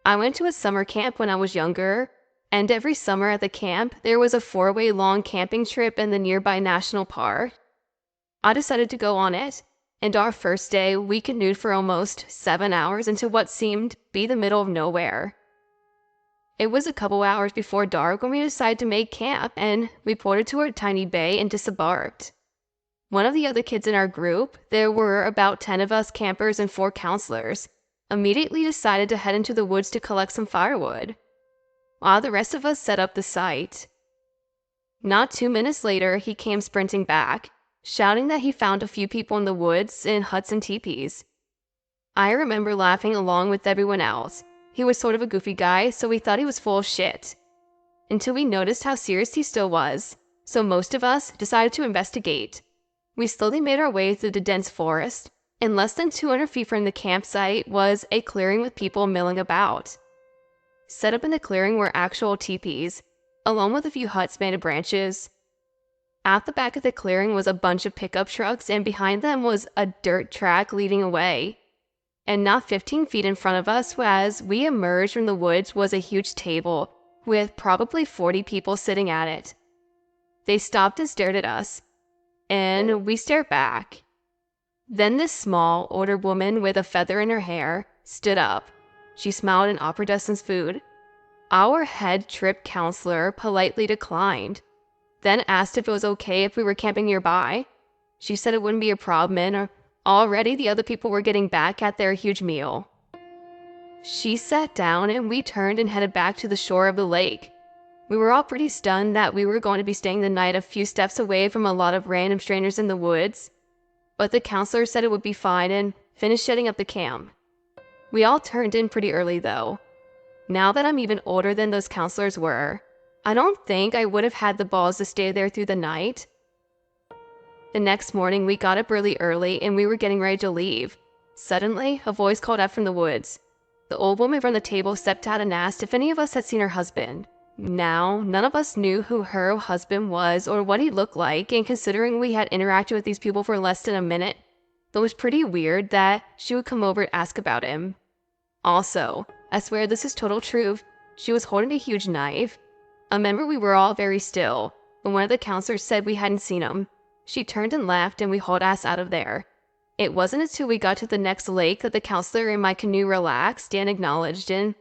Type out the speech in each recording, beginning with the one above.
I went to a summer camp when I was younger, and every summer at the camp, there was a 4-way long camping trip in the nearby national park. I decided to go on it, and our first day, we canoed for almost 7 hours into what seemed to be the middle of nowhere. It was a couple hours before dark when we decided to make camp, and we ported to a tiny bay and disembarked. One of the other kids in our group, there were about 10 of us campers and 4 counselors, immediately decided to head into the woods to collect some firewood, while the rest of us set up the site. Not 2 minutes later, he came sprinting back, shouting that he found a few people in the woods in huts and teepees. I remember laughing along with everyone else. He was sort of a goofy guy, so we thought he was full of shit, until we noticed how serious he still was, so most of us decided to investigate. We slowly made our way through the dense forest, and less than 200 feet from the campsite was a clearing with people milling about. Set up in the clearing were actual teepees, along with a few huts made of branches. At the back of the clearing was a bunch of pickup trucks, and behind them was a dirt track leading away. And not 15 feet in front of us, as we emerged from the woods, was a huge table with probably 40 people sitting at it. They stopped and stared at us, and we stared back. Then this small, older woman with a feather in her hair stood up. She smiled and offered us some food. Our head trip counselor politely declined, then asked if it was okay if we were camping nearby. She said it wouldn't be a problem, and already the other people were getting back at their huge meal. She sat down and we turned and headed back to the shore of the lake. We were all pretty stunned that we were going to be staying the night a few steps away from a lot of random strangers in the woods, but the counselor said it would be fine and finished setting up the camp. We all turned in pretty early though. Now that I'm even older than those counselors were, I don't think I would have had the balls to stay there through the night. The next morning we got up really early and we were getting ready to leave. Suddenly, a voice called out from the woods. The old woman from the table stepped out and asked if any of us had seen her husband. Now, none of us knew who her husband was or what he looked like, and considering we had interacted with these people for less than a minute, it was pretty weird that she would come over and ask about him. Also, I swear this is total truth, she was holding a huge knife. I remember we were all very still, when one of the counselors said we hadn't seen him. She turned and laughed and we hauled ass out of there. It wasn't until we got to the next lake that the counselor in my canoe relaxed and acknowledged and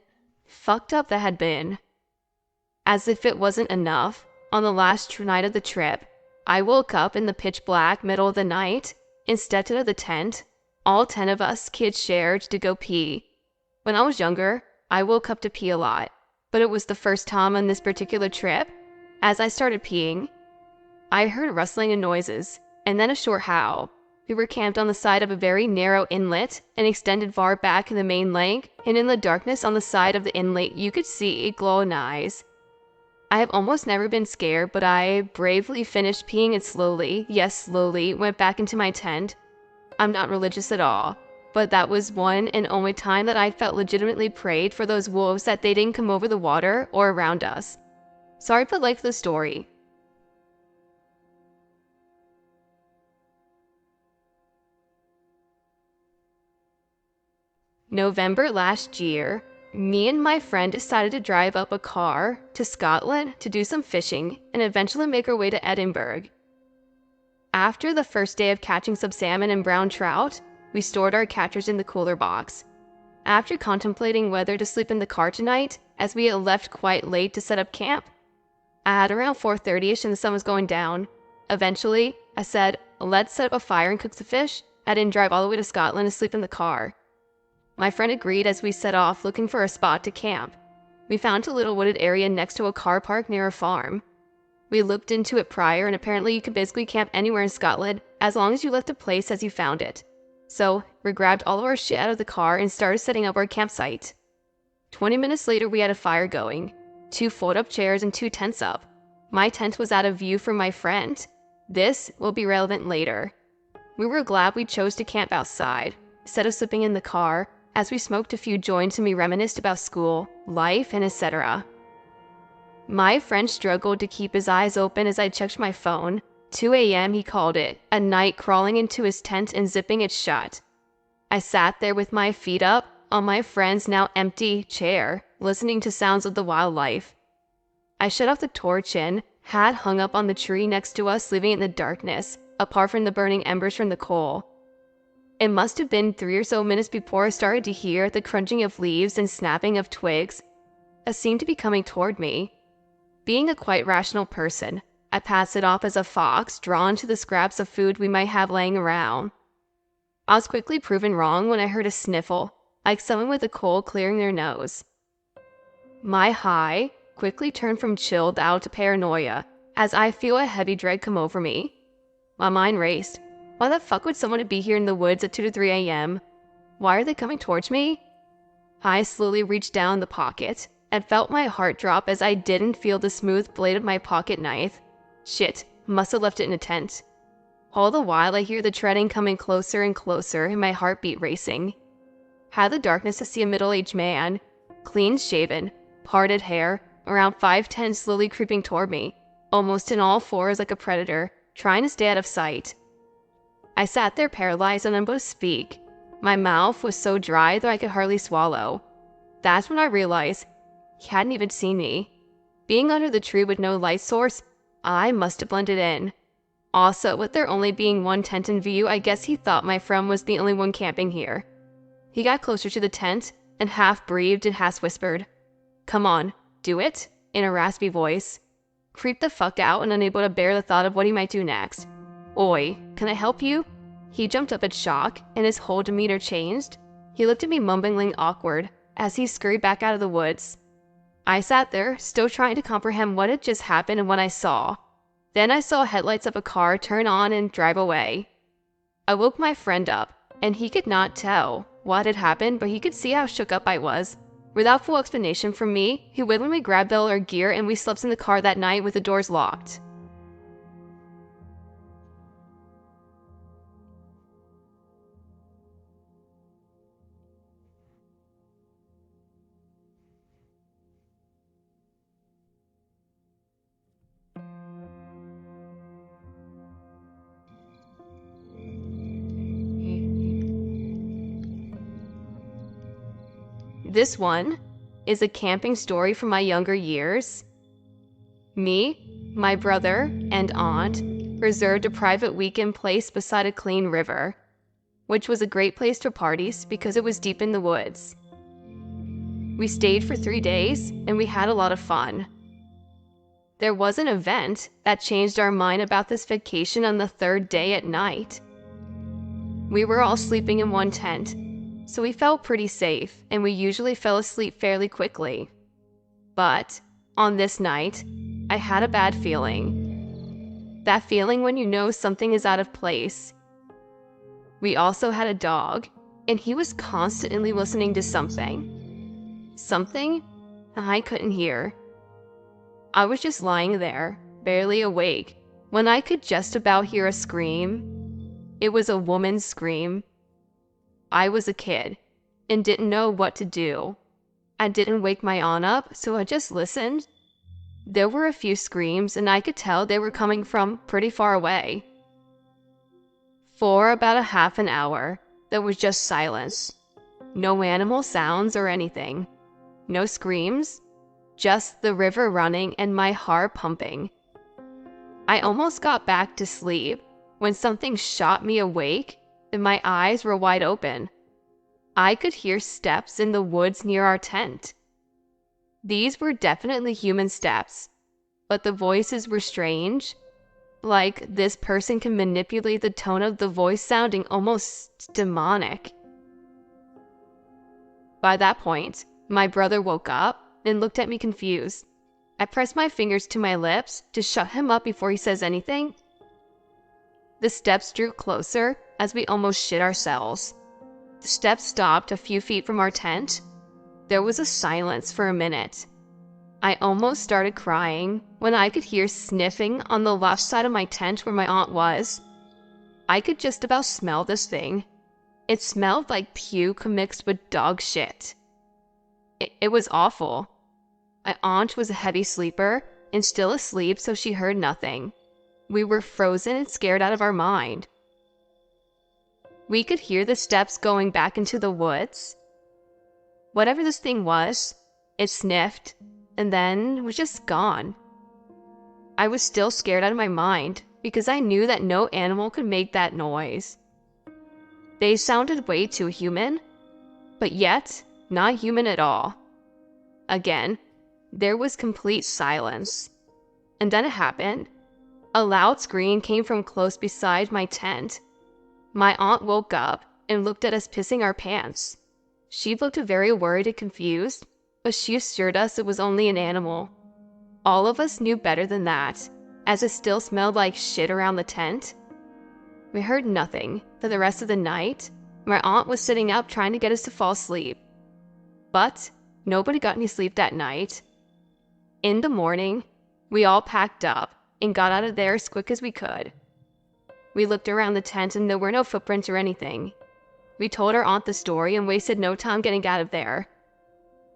fucked up that had been. As if it wasn't enough, on the last night of the trip, I woke up in the pitch black middle of the night and stepped out of the tent. All 10 of us kids shared to go pee. When I was younger, I woke up to pee a lot, but it was the first time on this particular trip. As I started peeing, I heard rustling and noises, and then a short howl. We were camped on the side of a very narrow inlet and extended far back in the main lake, and in the darkness on the side of the inlet you could see a glow in eyes. I have almost never been scared, but I bravely finished peeing and slowly, yes slowly, went back into my tent. I'm not religious at all, but that was one and only time that I felt legitimately prayed for those wolves that they didn't come over the water or around us. Sorry for the story. November last year, me and my friend decided to drive up a car to Scotland to do some fishing and eventually make our way to Edinburgh. After the first day of catching some salmon and brown trout, we stored our catchers in the cooler box. After contemplating whether to sleep in the car tonight, as we had left quite late to set up camp, at around 4:30ish and the sun was going down, eventually I said, let's set up a fire and cook the fish. I didn't drive all the way to Scotland to sleep in the car. My friend agreed as we set off looking for a spot to camp. We found a little wooded area next to a car park near a farm. We looked into it prior, and apparently you could basically camp anywhere in Scotland as long as you left the place as you found it. So we grabbed all of our shit out of the car and started setting up our campsite. 20 minutes later we had a fire going, 2 fold-up chairs and 2 tents up. My tent was out of view from my friend. This will be relevant later. We were glad we chose to camp outside, instead of sleeping in the car, as we smoked a few joints and we reminisced about school, life, and etc. My friend struggled to keep his eyes open as I checked my phone. 2 a.m. he called it, at night crawling into his tent and zipping it shut. I sat there with my feet up on my friend's now empty chair, listening to sounds of the wildlife. I shut off the torch and had hung up on the tree next to us, leaving it in the darkness, apart from the burning embers from the coal. It must have been 3 or so minutes before I started to hear the crunching of leaves and snapping of twigs that seemed to be coming toward me. Being a quite rational person, I passed it off as a fox drawn to the scraps of food we might have laying around. I was quickly proven wrong when I heard a sniffle, like someone with a cold clearing their nose. My high quickly turned from chilled out to paranoia as I feel a heavy dread come over me. My mind raced. Why the fuck would someone be here in the woods at 2 to 3 a.m.? Why are they coming towards me? I slowly reached down the pocket and felt my heart drop as I didn't feel the smooth blade of my pocket knife. Shit, must have left it in a tent. All the while I hear the treading coming closer and closer and my heartbeat racing. Had the darkness to see a middle-aged man, clean-shaven, parted hair, around 5'10", slowly creeping toward me, almost in all fours like a predator, trying to stay out of sight. I sat there paralyzed and unable to speak. My mouth was so dry that I could hardly swallow. That's when I realized he hadn't even seen me. Being under the tree with no light source, I must have blended in. Also, with there only being one tent in view, I guess he thought my friend was the only one camping here. He got closer to the tent and half breathed and half whispered, "Come on, do it," in a raspy voice. Creeped the fuck out and unable to bear the thought of what he might do next. "Oi, can I help you?" He jumped up in shock and his whole demeanor changed. He looked at me mumbling awkward as he scurried back out of the woods. I sat there, still trying to comprehend what had just happened and what I saw. Then I saw headlights of a car turn on and drive away. I woke my friend up, and he could not tell what had happened, but he could see how shook up I was. Without full explanation from me, he willingly grabbed all our gear and we slept in the car that night with the doors locked. This one is a camping story from my younger years. Me, my brother, and aunt reserved a private weekend place beside a clean river, which was a great place for parties because it was deep in the woods. We stayed for 3 days and we had a lot of fun. There was an event that changed our mind about this vacation on the 3rd day at night. We were all sleeping in one tent, so we felt pretty safe, and we usually fell asleep fairly quickly. But on this night, I had a bad feeling. That feeling when you know something is out of place. We also had a dog, and he was constantly listening to something. Something I couldn't hear. I was just lying there, barely awake, when I could just about hear a scream. It was a woman's scream. I was a kid and didn't know what to do. I didn't wake my aunt up, so I just listened. There were a few screams, and I could tell they were coming from pretty far away. For about a half an hour, there was just silence. No animal sounds or anything. No screams, just the river running and my heart pumping. I almost got back to sleep when something shot me awake and my eyes were wide open. I could hear steps in the woods near our tent. These were definitely human steps, but the voices were strange. Like this person can manipulate the tone of the voice sounding almost demonic. By that point, my brother woke up and looked at me confused. I pressed my fingers to my lips to shut him up before he says anything. The steps drew closer as we almost shit ourselves. The steps stopped a few feet from our tent. There was a silence for a minute. I almost started crying when I could hear sniffing on the left side of my tent where my aunt was. I could just about smell this thing. It smelled like puke mixed with dog shit. It was awful. My aunt was a heavy sleeper and still asleep, so she heard nothing. We were frozen and scared out of our mind. We could hear the steps going back into the woods. Whatever this thing was, it sniffed and then was just gone. I was still scared out of my mind because I knew that no animal could make that noise. They sounded way too human, but yet not human at all. Again, there was complete silence. And then it happened. A loud scream came from close beside my tent. My aunt woke up and looked at us pissing our pants. She looked very worried and confused, but she assured us it was only an animal. All of us knew better than that, as it still smelled like shit around the tent. We heard nothing for the rest of the night. My aunt was sitting up trying to get us to fall asleep. But nobody got any sleep that night. In the morning, we all packed up and got out of there as quick as we could. We looked around the tent and there were no footprints or anything. We told our aunt the story and wasted no time getting out of there.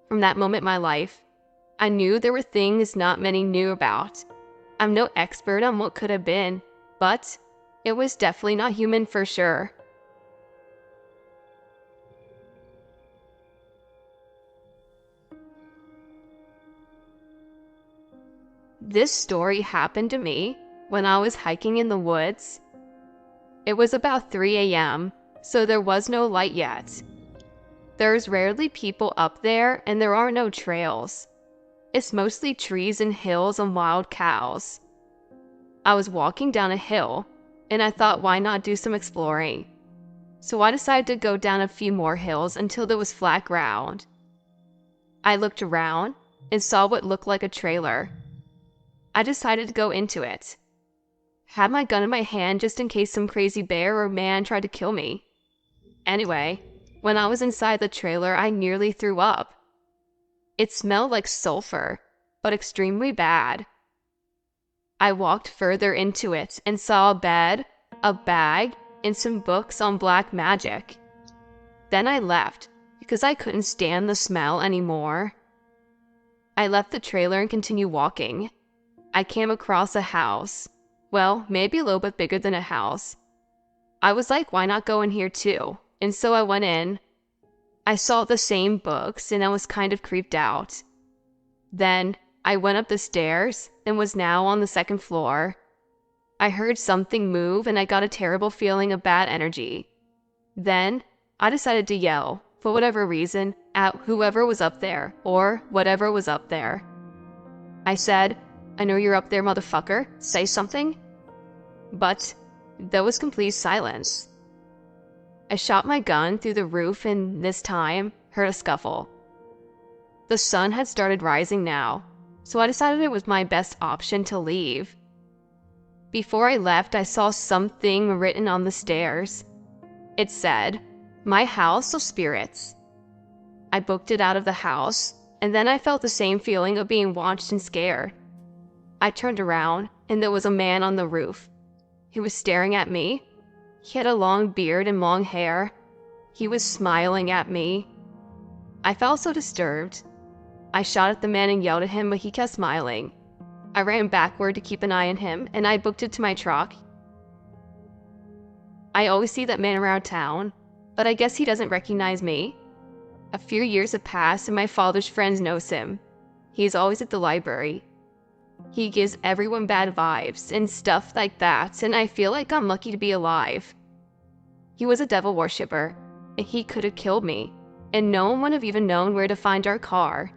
From that moment in my life, I knew there were things not many knew about. I'm no expert on what could have been, but it was definitely not human for sure. This story happened to me when I was hiking in the woods. It was about 3 a.m., so there was no light yet. There's rarely people up there and there are no trails. It's mostly trees and hills and wild cows. I was walking down a hill and I thought, why not do some exploring? So I decided to go down a few more hills until there was flat ground. I looked around and saw what looked like a trailer. I decided to go into it. Had my gun in my hand just in case some crazy bear or man tried to kill me. Anyway, when I was inside the trailer, I nearly threw up. It smelled like sulfur, but extremely bad. I walked further into it and saw a bed, a bag, and some books on black magic. Then I left because I couldn't stand the smell anymore. I left the trailer and continued walking. I came across a house. Well, maybe a little bit bigger than a house. I was like, why not go in here too? And so I went in. I saw the same books and I was kind of creeped out. Then I went up the stairs and was now on the second floor. I heard something move and I got a terrible feeling of bad energy. Then I decided to yell, for whatever reason, at whoever was up there or whatever was up there. I said, I know you're up there, motherfucker. Say something. But there was complete silence. I shot my gun through the roof and this time heard a scuffle. The sun had started rising now, so I decided it was my best option to leave. Before I left, I saw something written on the stairs. It said, "My house of spirits." I booked it out of the house, and then I felt the same feeling of being watched and scared. I turned around, and there was a man on the roof. He was staring at me. He had a long beard and long hair. He was smiling at me. I felt so disturbed. I shot at the man and yelled at him, but he kept smiling. I ran backward to keep an eye on him, and I booked it to my truck. I always see that man around town, but I guess he doesn't recognize me. A few years have passed, and my father's friends knows him. He's always at the library. He gives everyone bad vibes and stuff like that, and I feel like I'm lucky to be alive. He was a devil worshipper, and he could have killed me, and no one would have even known where to find our car.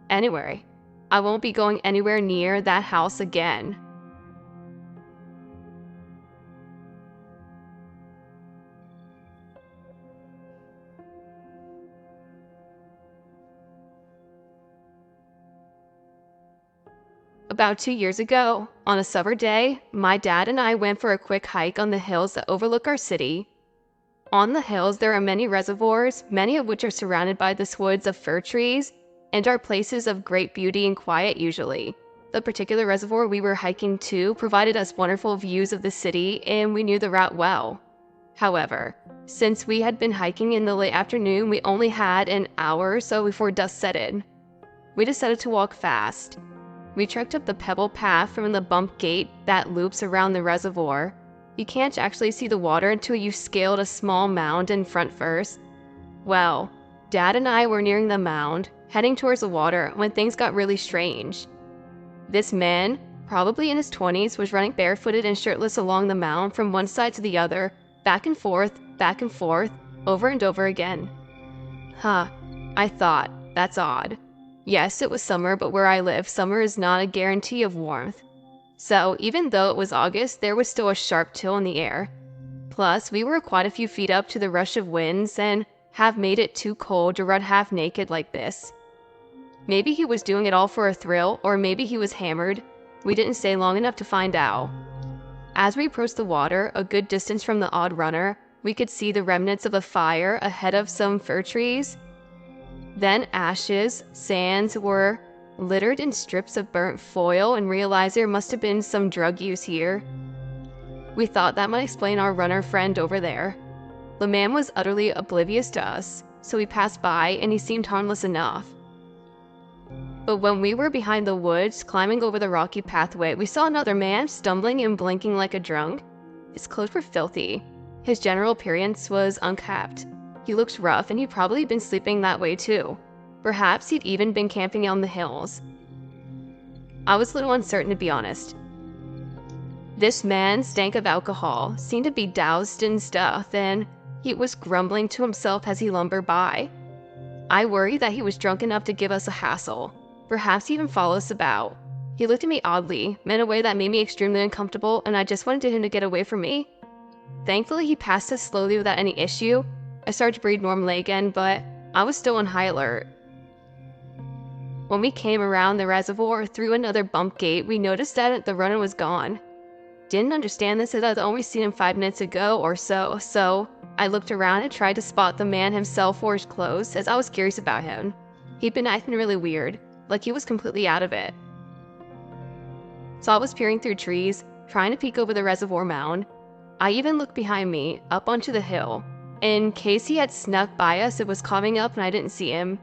Anyway, I won't be going anywhere near that house again. About 2 years ago, on a summer day, my dad and I went for a quick hike on the hills that overlook our city. On the hills, there are many reservoirs, many of which are surrounded by this woods of fir trees, and are places of great beauty and quiet usually. The particular reservoir we were hiking to provided us wonderful views of the city, and we knew the route well. However, since we had been hiking in the late afternoon, we only had an hour or so before dusk set in. We decided to walk fast. We trekked up the pebble path from the bump gate that loops around the reservoir. You can't actually see the water until you've scaled a small mound in front first. Well, Dad and I were nearing the mound, heading towards the water, when things got really strange. This man, probably in his 20s, was running barefooted and shirtless along the mound from one side to the other, back and forth, over and over again. Huh, I thought, that's odd. Yes, it was summer, but where I live, summer is not a guarantee of warmth. So, even though it was August, there was still a sharp chill in the air. Plus, we were quite a few feet up to the rush of winds and have made it too cold to run half naked like this. Maybe he was doing it all for a thrill, or maybe he was hammered. We didn't stay long enough to find out. As we approached the water, a good distance from the odd runner, we could see the remnants of a fire ahead of some fir trees. Then ashes, sands were littered in strips of burnt foil, and realized there must have been some drug use here. We thought that might explain our runner friend over there. The man was utterly oblivious to us, so we passed by and he seemed harmless enough. But when we were behind the woods, climbing over the rocky pathway, we saw another man stumbling and blinking like a drunk. His clothes were filthy. His general appearance was unkempt. He looked rough, and he'd probably been sleeping that way too. Perhaps he'd even been camping on the hills. I was a little uncertain, to be honest. This man stank of alcohol, seemed to be doused in stuff, and he was grumbling to himself as he lumbered by. I worried that he was drunk enough to give us a hassle. Perhaps even follow us about. He looked at me oddly, in a way that made me extremely uncomfortable, and I just wanted him to get away from me. Thankfully, he passed us slowly without any issue. I started to breathe normally again, but I was still on high alert. When we came around the reservoir through another bump gate, we noticed that the runner was gone. Didn't understand this, as I'd only seen him 5 minutes ago or so I looked around and tried to spot the man himself or his clothes, as I was curious about him. He'd been acting really weird, like he was completely out of it. So I was peering through trees, trying to peek over the reservoir mound. I even looked behind me, up onto the hill, in case he had snuck by us. It was coming up and I didn't see him.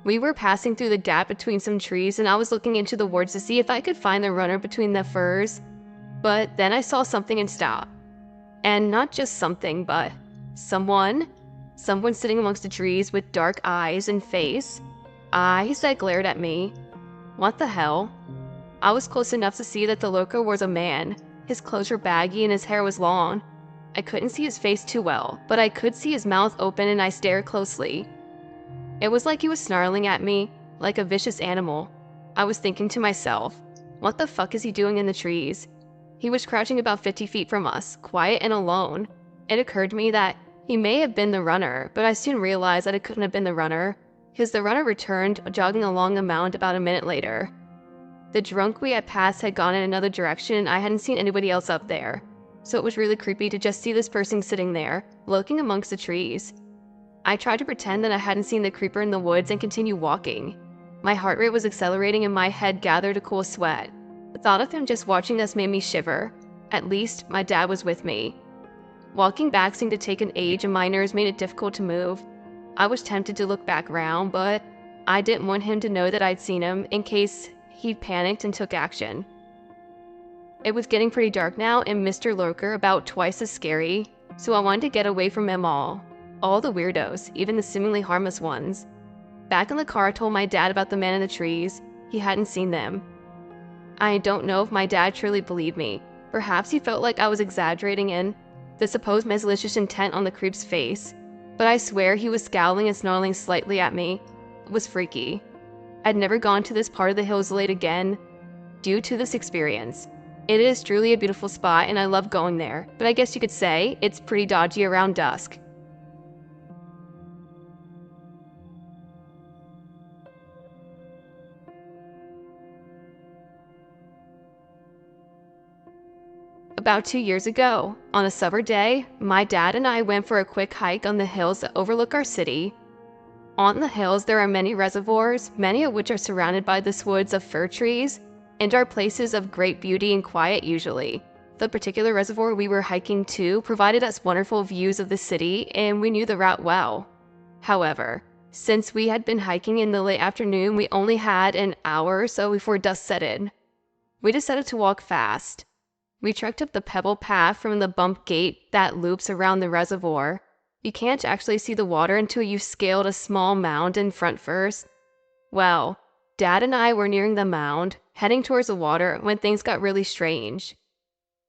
We were passing through the gap between some trees, and I was looking into the woods to see if I could find the runner between the firs. But then I saw something and stopped. And not just something, but someone sitting amongst the trees with dark eyes and face. Eyes that glared at me. What the hell? I was close enough to see that the lurker was a man. His clothes were baggy and his hair was long. I couldn't see his face too well, but I could see his mouth open, and I stared closely. It was like he was snarling at me, like a vicious animal. I was thinking to myself, what the fuck is he doing in the trees? He was crouching about 50 feet from us, quiet and alone. It occurred to me that he may have been the runner, but I soon realized that it couldn't have been the runner, because the runner returned, jogging along the mound about a minute later. The drunk we had passed had gone in another direction, and I hadn't seen anybody else up there. So it was really creepy to just see this person sitting there, lurking amongst the trees. I tried to pretend that I hadn't seen the creeper in the woods and continue walking. My heart rate was accelerating and my head gathered a cool sweat. The thought of him just watching us made me shiver. At least, my dad was with me. Walking back seemed to take an age, and my nerves made it difficult to move. I was tempted to look back around, but I didn't want him to know that I'd seen him, in case he panicked and took action. It was getting pretty dark now, and Mr. Lurker about twice as scary, so I wanted to get away from them all the weirdos, even the seemingly harmless ones. Back in the car, I told my dad about the man in the trees. He hadn't seen them. I don't know if my dad truly believed me. Perhaps he felt like I was exaggerating in the supposed malicious intent on the creep's face, but I swear he was scowling and snarling slightly at me. It was freaky. I'd never gone to this part of the hills late again due to this experience. It is truly a beautiful spot, and I love going there, but I guess you could say it's pretty dodgy around dusk. About 2 years ago, on a summer day, my dad and I went for a quick hike on the hills that overlook our city. On the hills, there are many reservoirs, many of which are surrounded by this woods of fir trees, and are places of great beauty and quiet usually. The particular reservoir we were hiking to provided us wonderful views of the city, and we knew the route well. However, since we had been hiking in the late afternoon, we only had an hour or so before dusk set in. We decided to walk fast. We trekked up the pebble path from the bump gate that loops around the reservoir. You can't actually see the water until you've scaled a small mound in front first. Well, Dad and I were nearing the mound, heading towards the water, when things got really strange.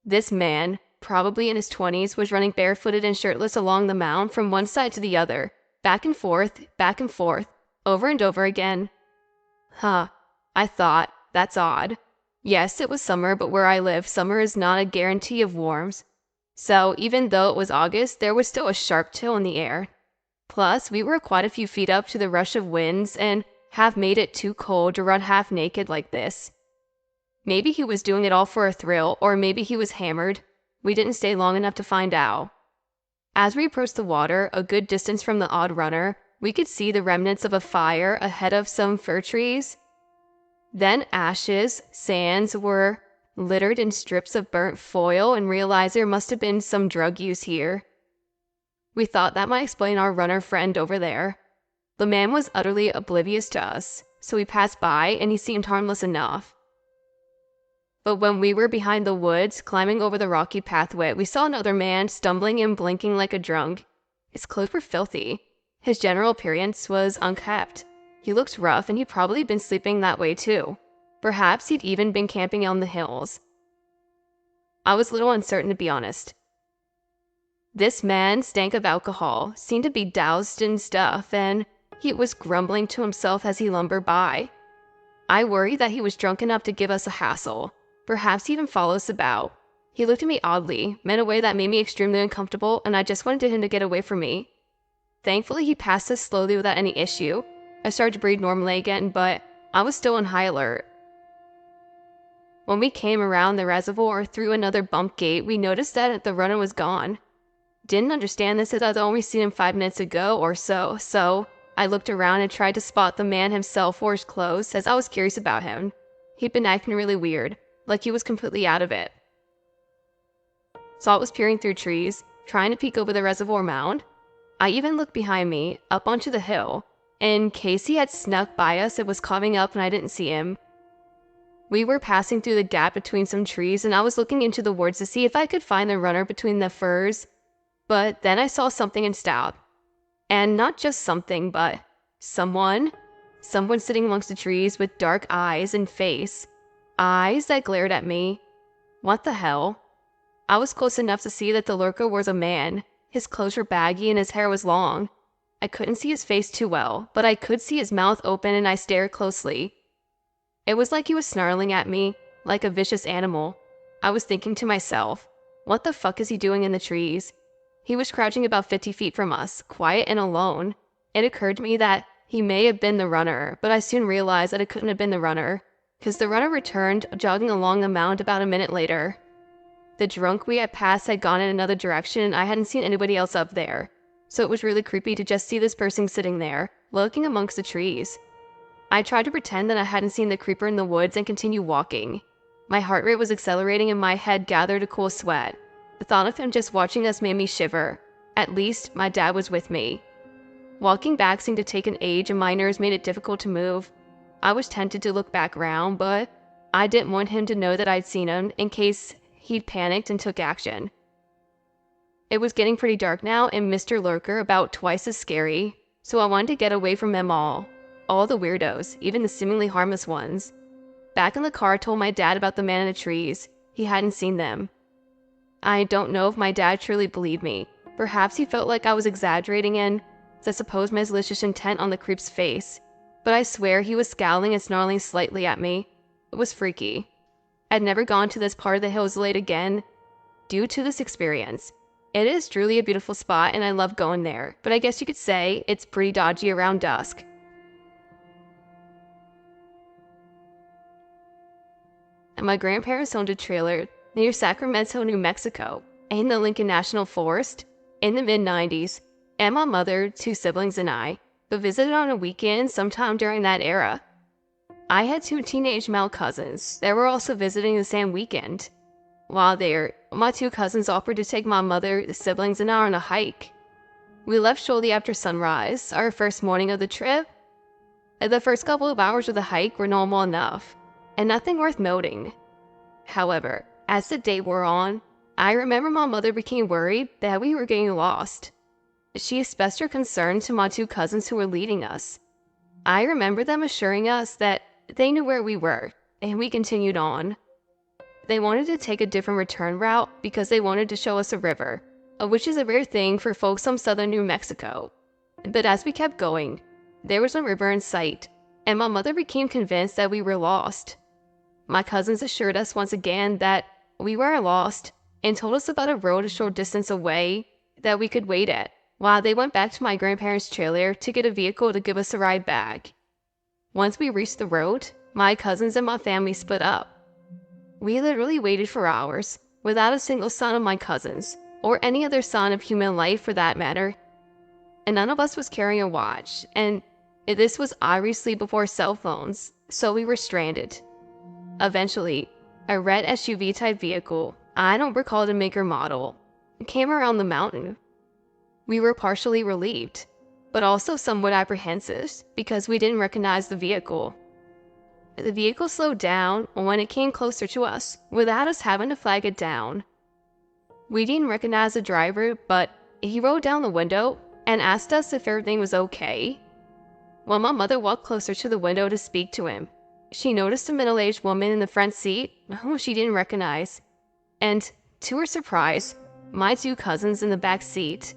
This man, probably in his 20s, was running barefooted and shirtless along the mound from one side to the other, back and forth, over and over again. Huh, I thought, that's odd. Yes, it was summer, but where I live, summer is not a guarantee of warms. So even though it was August, there was still a sharp chill in the air. Plus, we were quite a few feet up to the rush of winds and have made it too cold to run half naked like this. Maybe he was doing it all for a thrill, or maybe he was hammered. We didn't stay long enough to find out. As we approached the water, a good distance from the odd runner, we could see the remnants of a fire ahead of some fir trees. Then ashes, sands were littered in strips of burnt foil, and realized there must have been some drug use here. We thought that might explain our runner friend over there. The man was utterly oblivious to us, so we passed by and he seemed harmless enough. But when we were behind the woods, climbing over the rocky pathway, we saw another man stumbling and blinking like a drunk. His clothes were filthy. His general appearance was unkempt. He looked rough, and he'd probably been sleeping that way too. Perhaps he'd even been camping on the hills. I was a little uncertain, to be honest. This man stank of alcohol, seemed to be doused in stuff, and he was grumbling to himself as he lumbered by. I worried that he was drunk enough to give us a hassle. Perhaps even follow us about. He looked at me oddly, in a way that made me extremely uncomfortable, and I just wanted him to get away from me. Thankfully, he passed us slowly without any issue. I started to breathe normally again, but I was still on high alert. When we came around the reservoir through another bump gate, we noticed that the runner was gone. Didn't understand this as I'd only seen him 5 minutes ago or so I looked around and tried to spot the man himself or his clothes, as I was curious about him. He'd been acting really weird, like he was completely out of it. Salt was peering through trees, trying to peek over the reservoir mound. I even looked behind me, up onto the hill, in case he had snuck by us and was coming up and I didn't see him. We were passing through the gap between some trees, and I was looking into the woods to see if I could find the runner between the firs. But then I saw something and stopped. And not just something, but someone. Someone sitting amongst the trees with dark eyes and face. Eyes that glared at me. What the hell? I was close enough to see that the lurker was a man. His clothes were baggy and his hair was long. I couldn't see his face too well, but I could see his mouth open, and I stared closely. It was like he was snarling at me, like a vicious animal. I was thinking to myself, what the fuck is he doing in the trees? He was crouching about 50 feet from us, quiet and alone. It occurred to me that he may have been the runner, but I soon realized that it couldn't have been the runner, because the runner returned, jogging along the mound about a minute later. The drunk we had passed had gone in another direction, and I hadn't seen anybody else up there, so it was really creepy to just see this person sitting there, lurking amongst the trees. I tried to pretend that I hadn't seen the creeper in the woods and continued walking. My heart rate was accelerating and my head gathered a cool sweat. The thought of him just watching us made me shiver. At least, my dad was with me. Walking back seemed to take an age, and my nerves made it difficult to move. I was tempted to look back around, but I didn't want him to know that I'd seen him, in case he'd panicked and took action. It was getting pretty dark now, and Mr. Lurker about twice as scary, so I wanted to get away from them all. All the weirdos, even the seemingly harmless ones. Back in the car, I told my dad about the man in the trees. He hadn't seen them. I don't know if my dad truly believed me. Perhaps he felt like I was exaggerating, and I suppose my malicious intent on the creep's face. But I swear he was scowling and snarling slightly at me. It was freaky. I'd never gone to this part of the hills late again due to this experience. It is truly a beautiful spot, and I love going there, but I guess you could say it's pretty dodgy around dusk. And my grandparents owned a trailer near Sacramento, New Mexico, in the Lincoln National Forest in the mid-90s, and my mother, 2 siblings, and I visited on a weekend sometime during that era. I had 2 teenage male cousins that were also visiting the same weekend. While there, my 2 cousins offered to take my mother, the siblings, and I on a hike. We left shortly after sunrise, our first morning of the trip. The first couple of hours of the hike were normal enough, and nothing worth noting. However, as the day wore on, I remember my mother became worried that we were getting lost. She expressed her concern to my two cousins who were leading us. I remember them assuring us that they knew where we were, and we continued on. They wanted to take a different return route because they wanted to show us a river, which is a rare thing for folks from southern New Mexico. But as we kept going, there was no river in sight, and my mother became convinced that we were lost. My cousins assured us once again that we were lost and told us about a road a short distance away that we could wait at, while they went back to my grandparents' trailer to get a vehicle to give us a ride back. Once we reached the road, my cousins and my family split up. We literally waited for hours, without a single sign of my cousins, or any other sign of human life for that matter. And none of us was carrying a watch, and this was obviously before cell phones, so we were stranded. Eventually, a red SUV-type vehicle, I don't recall the make or model, came around the mountain. We were partially relieved, but also somewhat apprehensive because we didn't recognize the vehicle. The vehicle slowed down when it came closer to us, without us having to flag it down. We didn't recognize the driver, but he rolled down the window and asked us if everything was okay. When my mother walked closer to the window to speak to him, she noticed a middle-aged woman in the front seat whom she didn't recognize, and, to her surprise, my two cousins in the back seat.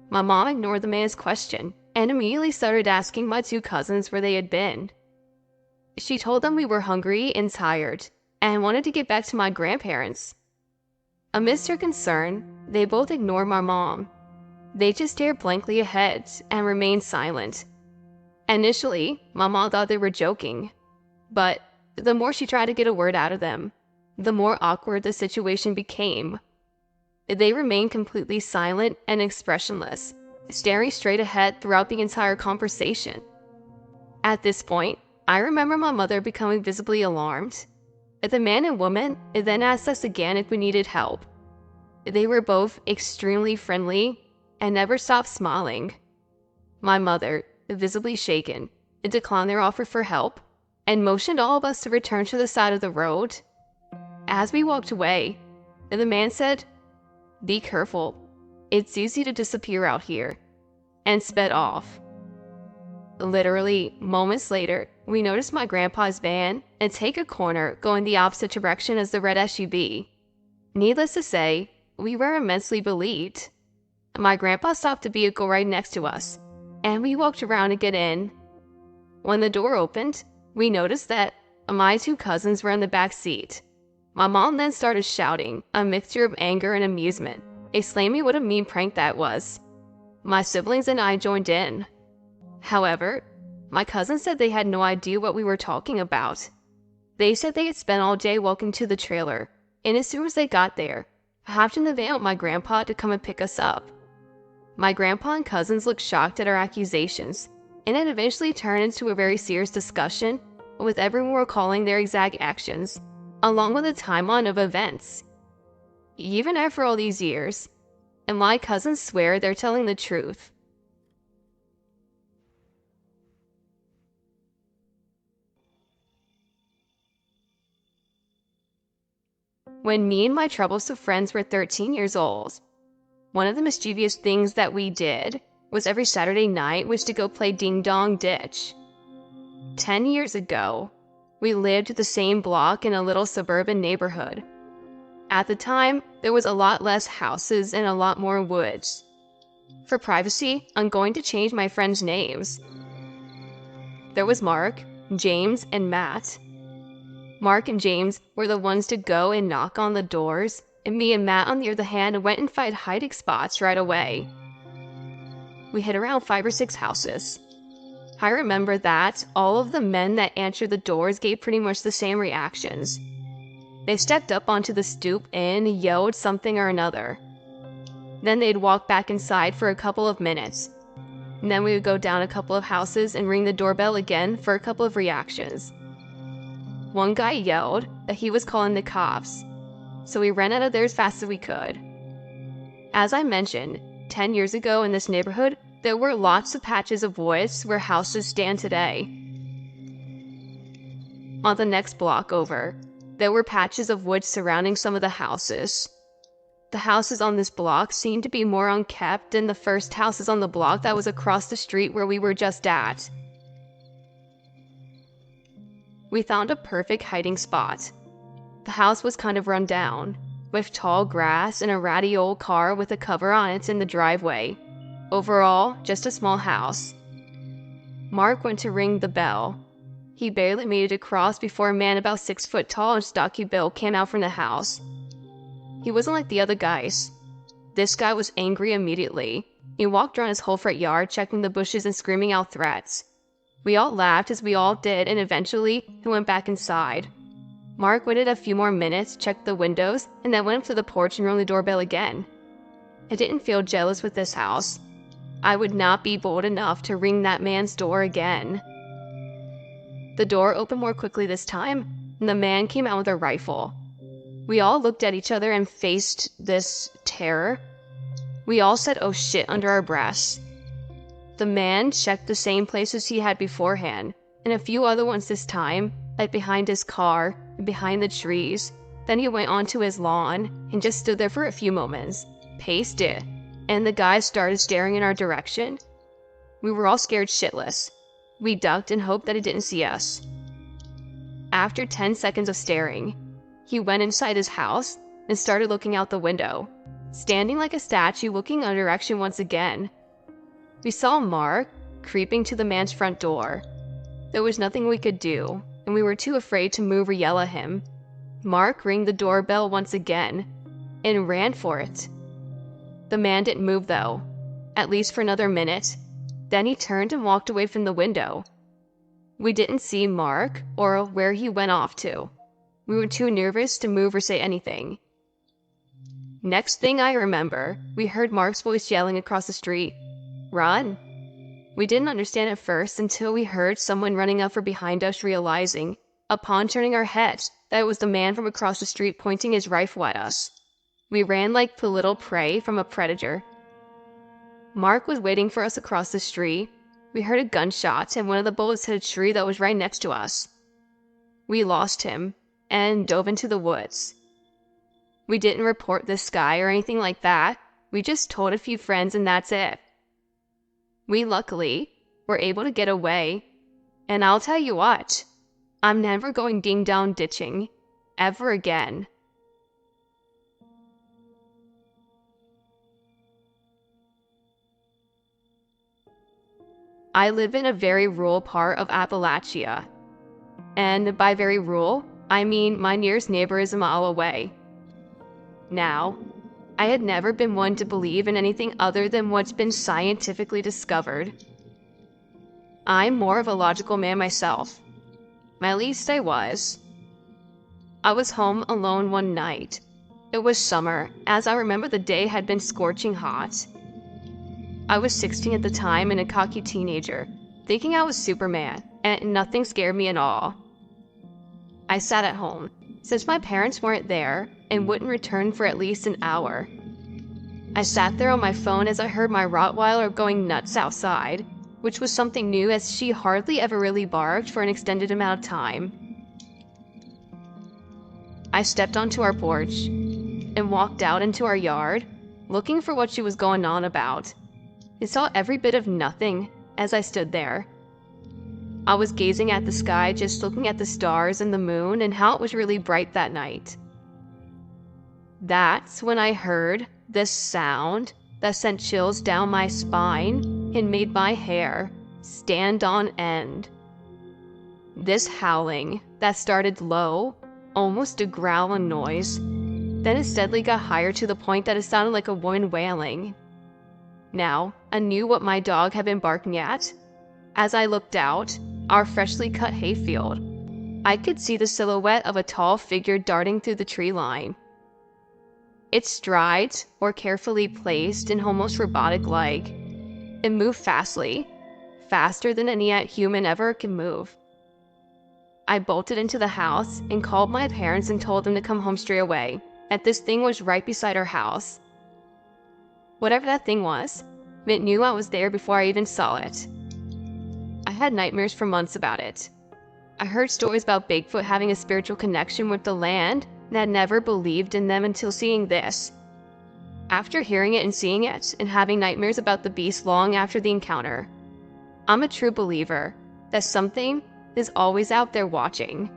My mom ignored the man's question and immediately started asking my two cousins where they had been. She told them we were hungry and tired, and wanted to get back to my grandparents. Amidst her concern, they both ignored my mom. They just stared blankly ahead and remained silent. Initially, my mom thought they were joking, but the more she tried to get a word out of them, the more awkward the situation became. They remained completely silent and expressionless, staring straight ahead throughout the entire conversation. At this point, I remember my mother becoming visibly alarmed. The man and woman then asked us again if we needed help. They were both extremely friendly and never stopped smiling. My mother, visibly shaken, declined their offer for help and motioned all of us to return to the side of the road. As we walked away, the man said, "Be careful, it's easy to disappear out here," and sped off. Literally, moments later, we noticed my grandpa's van and take a corner going the opposite direction as the red SUV. Needless to say, we were immensely relieved. My grandpa stopped the vehicle right next to us, and we walked around to get in. When the door opened, we noticed that my two cousins were in the back seat. My mom then started shouting, a mixture of anger and amusement, exclaiming what a mean prank that was. My siblings and I joined in. However, my cousins said they had no idea what we were talking about. They said they had spent all day walking to the trailer, and as soon as they got there, hopped in the van with my grandpa to come and pick us up. My grandpa and cousins looked shocked at our accusations, and it eventually turned into a very serious discussion, with everyone recalling their exact actions, along with a timeline of events. Even after all these years, and my cousins swear they're telling the truth. When me and my troublesome friends were 13 years old, one of the mischievous things that we did was every Saturday night was to go play Ding Dong Ditch. 10 years ago, we lived the same block in a little suburban neighborhood. At the time, there was a lot less houses and a lot more woods. For privacy, I'm going to change my friends' names. There was Mark, James, and Matt. Mark and James were the ones to go and knock on the doors, and me and Matt, on the other hand, went and find hiding spots right away. We hit around 5 or 6 houses. I remember that all of the men that answered the doors gave pretty much the same reactions. They stepped up onto the stoop and yelled something or another. Then they'd walk back inside for a couple of minutes. And then we would go down a couple of houses and ring the doorbell again for a couple of reactions. One guy yelled that he was calling the cops, so we ran out of there as fast as we could. As I mentioned, 10 years ago in this neighborhood, there were lots of patches of woods where houses stand today. On the next block over, there were patches of woods surrounding some of the houses. The houses on this block seemed to be more unkept than the first houses on the block that was across the street where we were just at. We found a perfect hiding spot. The house was kind of run down, with tall grass and a ratty old car with a cover on it in the driveway. Overall, just a small house. Mark went to ring the bell. He barely made it across before a man about 6 foot tall and stocky built came out from the house. He wasn't like the other guys. This guy was angry immediately. He walked around his whole front yard, checking the bushes and screaming out threats. We all laughed as we all did, and eventually he went back inside. Mark waited a few more minutes, checked the windows, and then went up to the porch and rang the doorbell again. I didn't feel jealous with this house. I would not be bold enough to ring that man's door again. The door opened more quickly this time, and the man came out with a rifle. We all looked at each other and faced this terror. We all said, "Oh shit," under our breaths. The man checked the same places he had beforehand, and a few other ones this time, like behind his car and behind the trees. Then he went onto his lawn and just stood there for a few moments, paced it, and the guy started staring in our direction. We were all scared shitless. We ducked and hoped that he didn't see us. After 10 seconds of staring, he went inside his house and started looking out the window, standing like a statue looking our direction once again. We saw Mark creeping to the man's front door. There was nothing we could do, and we were too afraid to move or yell at him. Mark rang the doorbell once again and ran for it. The man didn't move though, at least for another minute. Then he turned and walked away from the window. We didn't see Mark or where he went off to. We were too nervous to move or say anything. Next thing I remember, we heard Mark's voice yelling across the street, "Run!" We didn't understand at first until we heard someone running up from behind us, realizing, upon turning our heads, that it was the man from across the street pointing his rifle at us. We ran like the little prey from a predator. Mark was waiting for us across the street. We heard a gunshot, and one of the bullets hit a tree that was right next to us. We lost him and dove into the woods. We didn't report this guy or anything like that. We just told a few friends and that's it. We luckily were able to get away, and I'll tell you what, I'm never going ding-dong ditching ever again. I live in a very rural part of Appalachia. And by very rural, I mean my nearest neighbor is a mile away. Now, I had never been one to believe in anything other than what's been scientifically discovered. I'm more of a logical man myself. At least I was. I was home alone one night. It was summer, as I remember the day had been scorching hot. I was 16 at the time and a cocky teenager, thinking I was Superman, and nothing scared me at all. I sat at home, since my parents weren't there and wouldn't return for at least an hour. I sat there on my phone as I heard my Rottweiler going nuts outside, which was something new as she hardly ever really barked for an extended amount of time. I stepped onto our porch and walked out into our yard, looking for what she was going on about. I saw every bit of nothing as I stood there. I was gazing at the sky, just looking at the stars and the moon and how it was really bright that night. That's when I heard this sound that sent chills down my spine and made my hair stand on end. This howling that started low, almost a growling noise, then it steadily got higher to the point that it sounded like a woman wailing. Now, I knew what my dog had been barking at. As I looked out, our freshly cut hayfield, I could see the silhouette of a tall figure darting through the tree line. Its strides were carefully placed and almost robotic-like. It moved fastly, faster than any human ever can move. I bolted into the house and called my parents and told them to come home straight away, that this thing was right beside our house. Whatever that thing was, it knew I was there before I even saw it. I had nightmares for months about it. I heard stories about Bigfoot having a spiritual connection with the land and had never believed in them until seeing this. After hearing it and seeing it, and having nightmares about the beast long after the encounter, I'm a true believer that something is always out there watching.